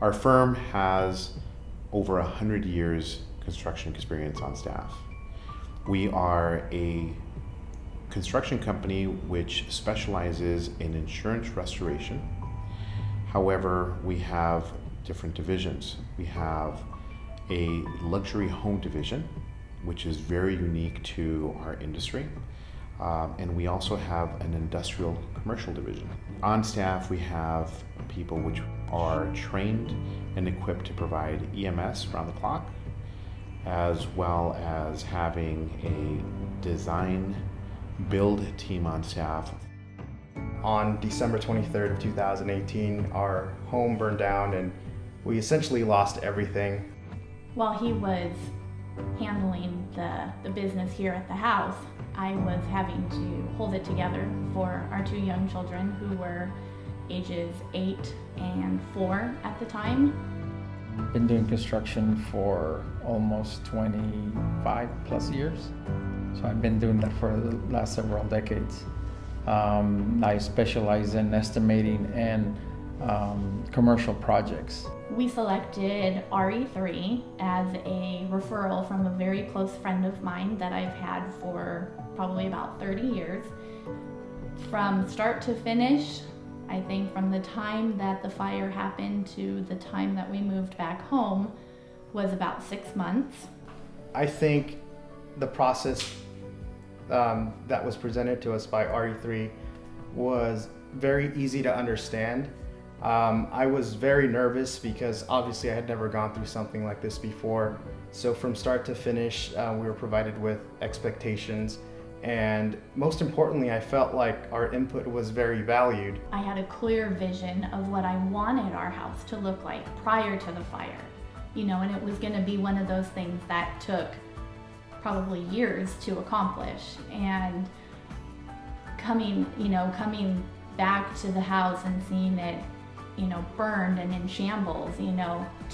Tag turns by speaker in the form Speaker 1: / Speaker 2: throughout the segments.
Speaker 1: Our firm has over 100 years construction experience on staff. We are a construction company which specializes in insurance restoration. However, we have different divisions. We have a luxury home division, which is very unique to our industry. And we also have an industrial commercial division. On staff, we have people which are trained and equipped to provide EMS around the clock, as well as having a design build team on staff.
Speaker 2: On December 23rd of 2018, our home burned down and we essentially lost everything.
Speaker 3: While he was handling the business here at the house, I was having to hold it together for our two young children who were ages 8 and 4 at the time.
Speaker 4: Been doing construction for almost 25 plus years. So I've been doing that for the last several decades. I specialize in estimating and commercial projects.
Speaker 3: We selected RE3 as a referral from a very close friend of mine that I've had for probably about 30 years. From start to finish, I think from the time that the fire happened to the time that we moved back home was about 6 months.
Speaker 2: I think the process that was presented to us by RE3 was very easy to understand. I was very nervous because obviously I had never gone through something like this before. So from start to finish, we were provided with expectations. And most importantly, I felt like our input was very valued.
Speaker 3: I had a clear vision of what I wanted our house to look like prior to the fire. And it was gonna be one of those things that took probably years to accomplish. And coming back to the house and seeing it, burned and in shambles,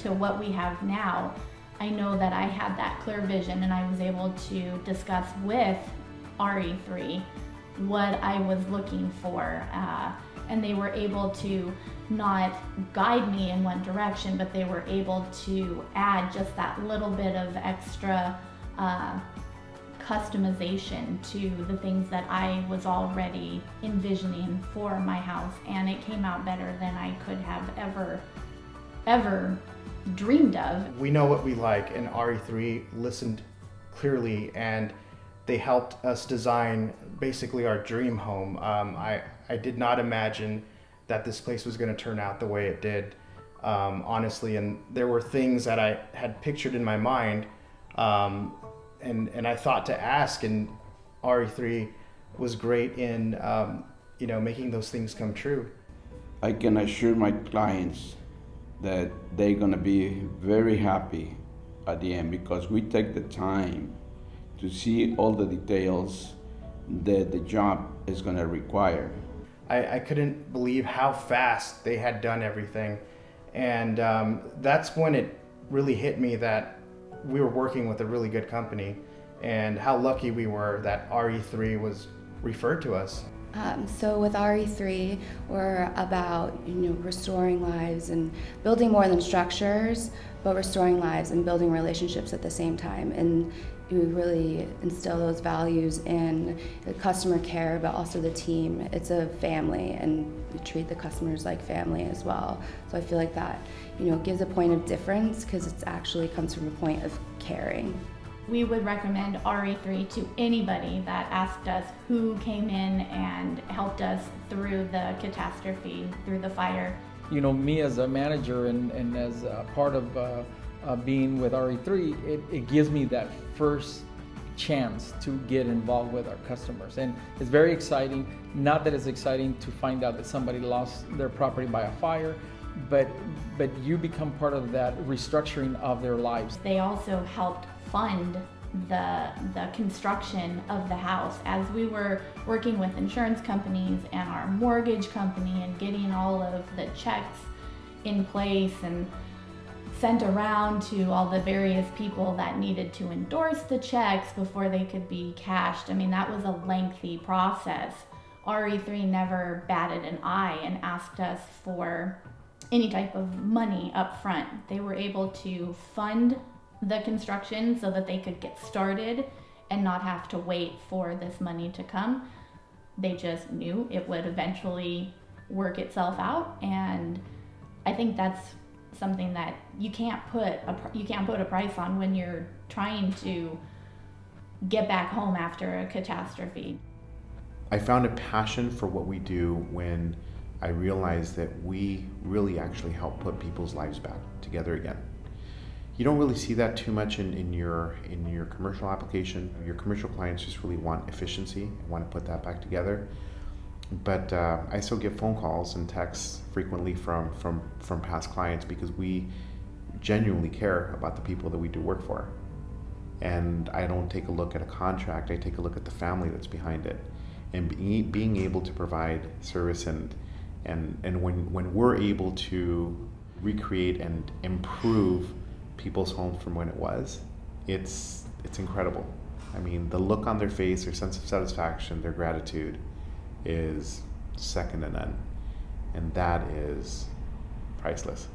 Speaker 3: to what we have now, I know that I had that clear vision and I was able to discuss with RE3 what I was looking for. And they were able to not guide me in one direction, but they were able to add just that little bit of extra customization to the things that I was already envisioning for my house, and it came out better than I could have ever dreamed of.
Speaker 2: We know what we like, and RE3 listened clearly and they helped us design basically our dream home. I did not imagine that this place was going to turn out the way it did, honestly, and there were things that I had pictured in my mind and I thought to ask, and RE3 was great in making those things come true.
Speaker 5: I can assure my clients that they're gonna be very happy at the end because we take the time to see all the details that the job is gonna require.
Speaker 2: I couldn't believe how fast they had done everything, and that's when it really hit me that we were working with a really good company and how lucky we were that RE3 was referred to us.
Speaker 6: So with RE3, we're about restoring lives and building more than structures, but restoring lives and building relationships at the same time. And we really instill those values in the customer care, but also the team. It's a family, and we treat the customers like family as well. So I feel like that gives a point of difference because it actually comes from a point of caring.
Speaker 3: We would recommend RE3 to anybody that asked us who came in and helped us through the catastrophe, through the fire.
Speaker 4: Me as a manager and as a part of being with RE3, it gives me that first chance to get involved with our customers. And it's very exciting. Not that it's exciting to find out that somebody lost their property by a fire, but you become part of that restructuring of their lives.
Speaker 3: They also helped fund the construction of the house as we were working with insurance companies and our mortgage company and getting all of the checks in place and sent around to all the various people that needed to endorse the checks before they could be cashed. I mean, that was a lengthy process. RE3 never batted an eye and asked us for any type of money up front. They were able to fund the construction so that they could get started and not have to wait for this money to come. They just knew it would eventually work itself out, and I think that's something that you can't put a price on when you're trying to get back home after a catastrophe.
Speaker 1: I found a passion for what we do when I realized that we really actually help put people's lives back together again. You don't really see that too much in your commercial application. Your commercial clients just really want efficiency and want to put that back together. But I still get phone calls and texts frequently from past clients because we genuinely care about the people that we do work for. And I don't take a look at a contract, I take a look at the family that's behind it. And being able to provide service and when we're able to recreate and improve people's homes from when it was, it's incredible. I mean, the look on their face, their sense of satisfaction, their gratitude is second to none. And that is priceless.